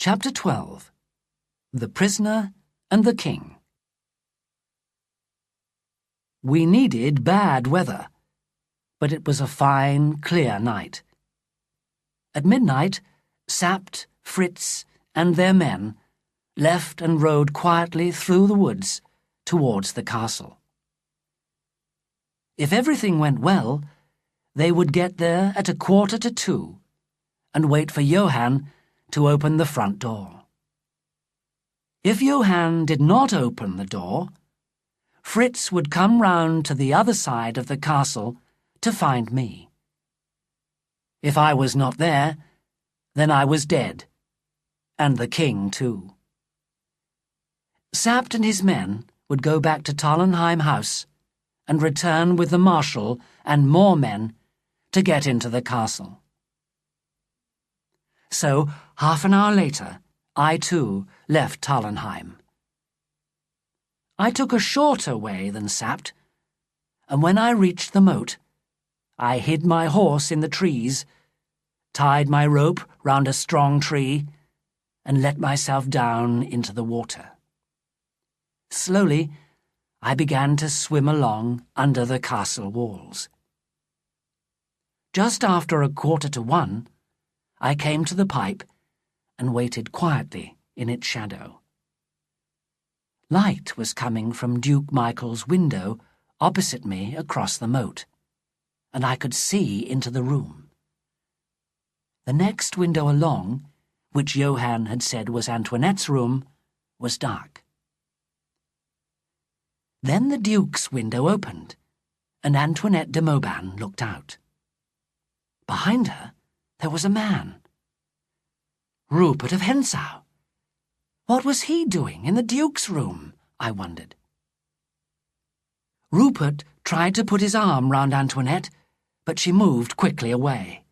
Chapter 12. The Prisoner and the King. We needed bad weather, but it was a fine, clear night. At midnight, Sapt, Fritz, and their men left and rode quietly through the woods towards the castle. If everything went well, they would get there at 1:45 and wait for Johann to open the front door. If Johann did not open the door, Fritz would come round to the other side of the castle to find me. If I was not there, then I was dead, and the king too. Sapt and his men would go back to Tallenheim House and return with the marshal and more men to get into the castle. So, half an hour later, I too left Tallenheim. I took a shorter way than Sapt, and when I reached the moat, I hid my horse in the trees, tied my rope round a strong tree, and let myself down into the water. Slowly, I began to swim along under the castle walls. Just after 1:45, I came to the pipe and waited quietly in its shadow. Light was coming from Duke Michael's window opposite me across the moat, and I could see into the room. The next window along, which Johann had said was Antoinette's room, was dark. Then the Duke's window opened, and Antoinette de Mauban looked out. Behind her, there was a man. Rupert of Hentzau. What was he doing in the Duke's room, I wondered. Rupert tried to put his arm round Antoinette, but she moved quickly away.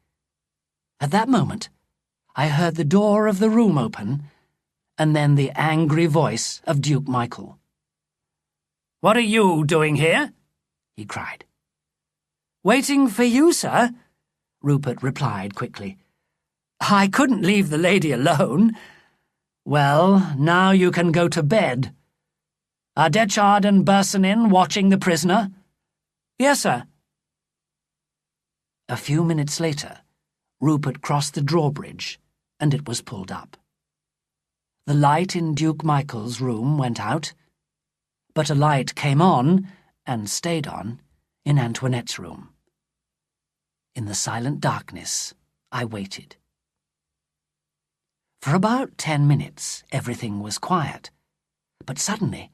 At that moment, I heard the door of the room open, and then the angry voice of Duke Michael. "What are you doing here?" he cried. "Waiting for you, sir," Rupert replied quickly. "I couldn't leave the lady alone." "Well, now you can go to bed. Are Detchard and Bersonin watching the prisoner?" "Yes, sir." A few minutes later, Rupert crossed the drawbridge, and it was pulled up. The light in Duke Michael's room went out, but a light came on, and stayed on, in Antoinette's room. In the silent darkness, I waited. For about 10 minutes, everything was quiet, but suddenly,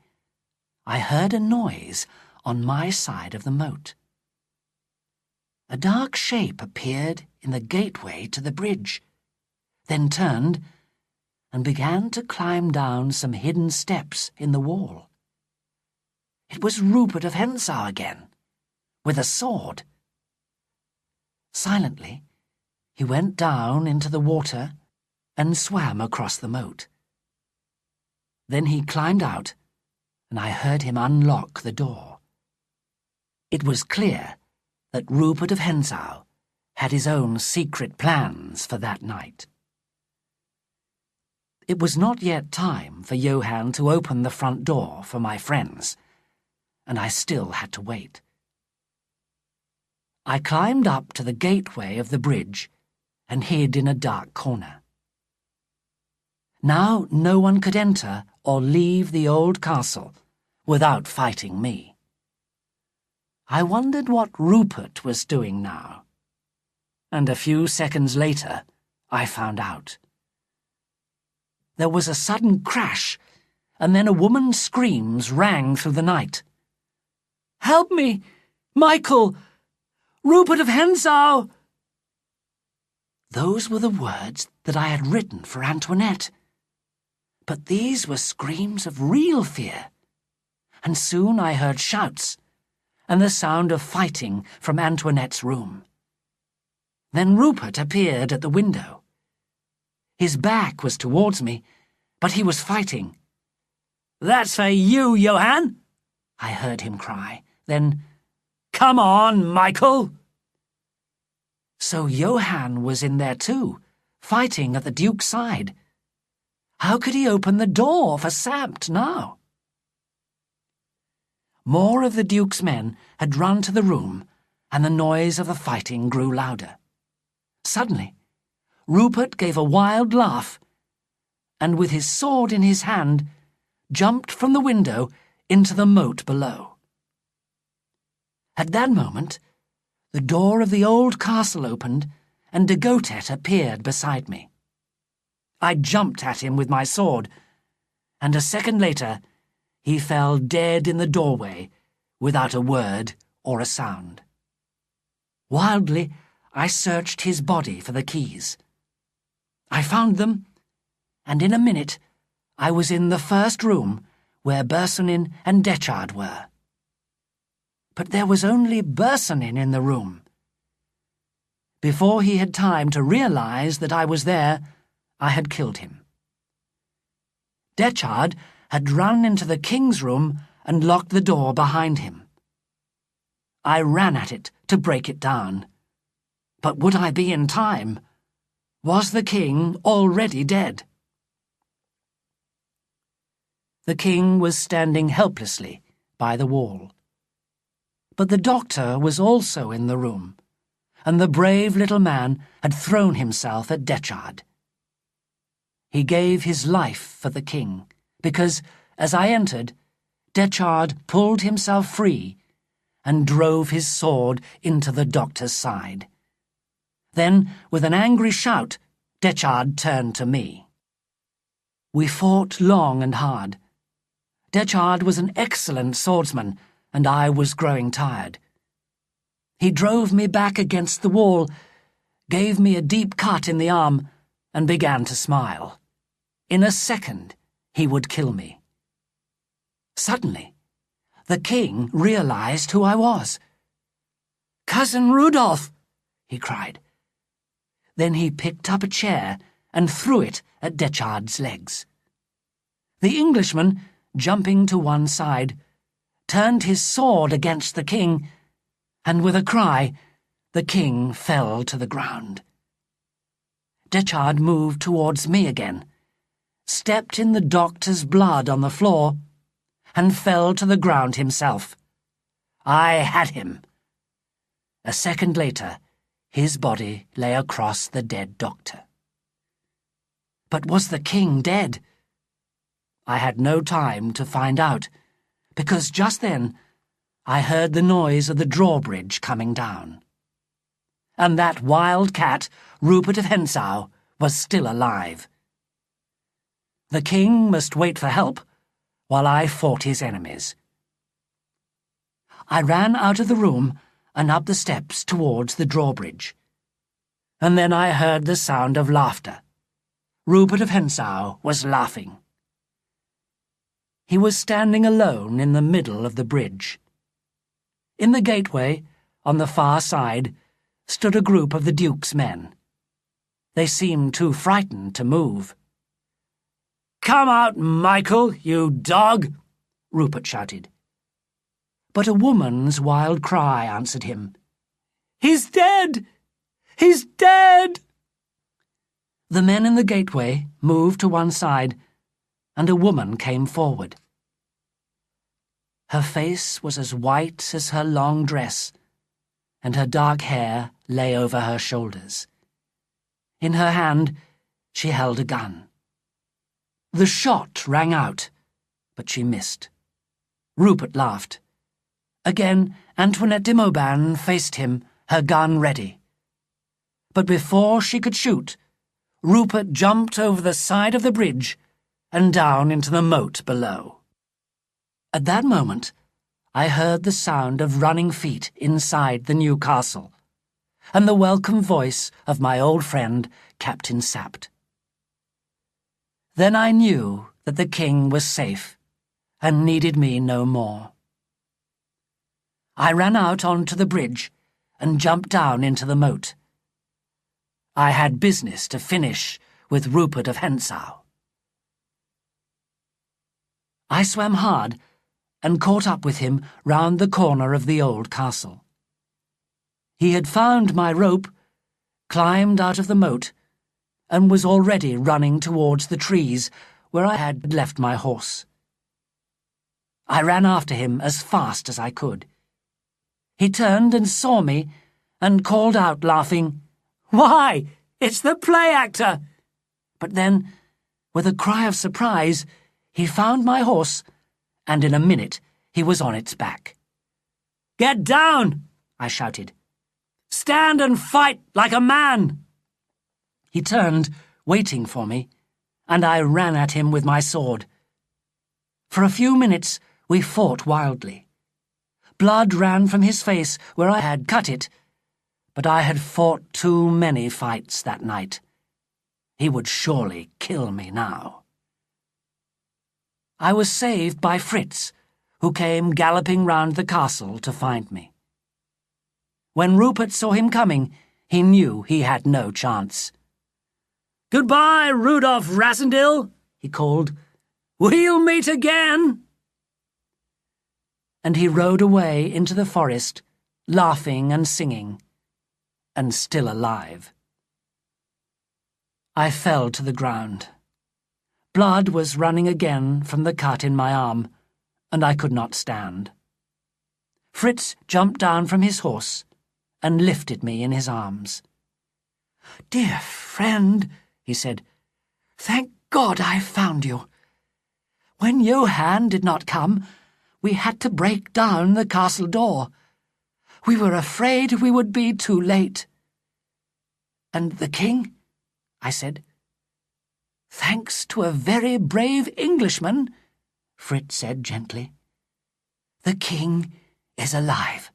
I heard a noise on my side of the moat. A dark shape appeared in the gateway to the bridge, then turned and began to climb down some hidden steps in the wall. It was Rupert of Hentzau again, with a sword. Silently, he went down into the water and swam across the moat. Then he climbed out, and I heard him unlock the door. It was clear that Rupert of Hentzau had his own secret plans for that night. It was not yet time for Johann to open the front door for my friends, and I still had to wait. I climbed up to the gateway of the bridge and hid in a dark corner. Now no one could enter or leave the old castle without fighting me. I wondered what Rupert was doing now, and a few seconds later I found out. There was a sudden crash, and then a woman's screams rang through the night. "Help me! Michael! Rupert of Hentzau!" Those were the words that I had written for Antoinette. But these were screams of real fear, and soon I heard shouts and the sound of fighting from Antoinette's room. Then Rupert appeared at the window. His back was towards me, but he was fighting. "That's for you, Johann!" I heard him cry. Then, "Come on, Michael!" So Johann was in there too, fighting at the Duke's side. How could he open the door for Sapt now? More of the Duke's men had run to the room, and the noise of the fighting grew louder. Suddenly, Rupert gave a wild laugh, and with his sword in his hand, jumped from the window into the moat below. At that moment, the door of the old castle opened, and de Gotet appeared beside me. I jumped at him with my sword, and a second later he fell dead in the doorway without a word or a sound. Wildly, I searched his body for the keys. I found them, and in a minute I was in the first room where Bersonin and Detchard were. But there was only Bersonin in the room. Before he had time to realize that I was there, I had killed him. Detchard had run into the king's room and locked the door behind him. I ran at it to break it down. But would I be in time? Was the king already dead? The king was standing helplessly by the wall. But the doctor was also in the room, and the brave little man had thrown himself at Detchard. He gave his life for the king, because, as I entered, Detchard pulled himself free and drove his sword into the doctor's side. Then, with an angry shout, Detchard turned to me. We fought long and hard. Detchard was an excellent swordsman, and I was growing tired. He drove me back against the wall, gave me a deep cut in the arm, and began to smile. In a second, he would kill me. Suddenly, the king realized who I was. "Cousin Rudolph!" he cried. Then he picked up a chair and threw it at Detchard's legs. The Englishman, jumping to one side, turned his sword against the king, and with a cry, the king fell to the ground. Detchard moved towards me again, stepped in the doctor's blood on the floor, and fell to the ground himself. I had him. A second later, his body lay across the dead doctor. But was the king dead? I had no time to find out, because just then I heard the noise of the drawbridge coming down. And that wild cat, Rupert of Hentzau, was still alive. The king must wait for help, while I fought his enemies. I ran out of the room and up the steps towards the drawbridge. And then I heard the sound of laughter. Rupert of Hentzau was laughing. He was standing alone in the middle of the bridge. In the gateway, on the far side, stood a group of the Duke's men. They seemed too frightened to move. "Come out, Michael, you dog!" Rupert shouted. But a woman's wild cry answered him. "He's dead! He's dead!" The men in the gateway moved to one side, and a woman came forward. Her face was as white as her long dress, and her dark hair lay over her shoulders. In her hand, she held a gun. The shot rang out, but she missed. Rupert laughed. Again, Antoinette de Mauban faced him, her gun ready. But before she could shoot, Rupert jumped over the side of the bridge and down into the moat below. At that moment, I heard the sound of running feet inside the new castle, and the welcome voice of my old friend, Captain Sapt. Then I knew that the king was safe and needed me no more. I ran out onto the bridge and jumped down into the moat. I had business to finish with Rupert of Hentzau. I swam hard and caught up with him round the corner of the old castle. He had found my rope, climbed out of the moat, and was already running towards the trees where I had left my horse. I ran after him as fast as I could. He turned and saw me and called out, laughing, "Why, it's the play actor!" But then, with a cry of surprise, he found my horse, and in a minute he was on its back. "Get down!" I shouted. "Stand and fight like a man!" He turned, waiting for me, and I ran at him with my sword. For a few minutes we fought wildly. Blood ran from his face where I had cut it, but I had fought too many fights that night. He would surely kill me now. I was saved by Fritz, who came galloping round the castle to find me. When Rupert saw him coming, he knew he had no chance. "Goodbye, Rudolph Rassendyll," he called. "We'll meet again." And he rode away into the forest, laughing and singing, and still alive. I fell to the ground. Blood was running again from the cut in my arm, and I could not stand. Fritz jumped down from his horse and lifted me in his arms. "Dear friend," he said, "thank God I found you. When Johann did not come, we had to break down the castle door. We were afraid we would be too late." "And the king?" I said. "Thanks to a very brave Englishman," Fritz said gently. "The king is alive."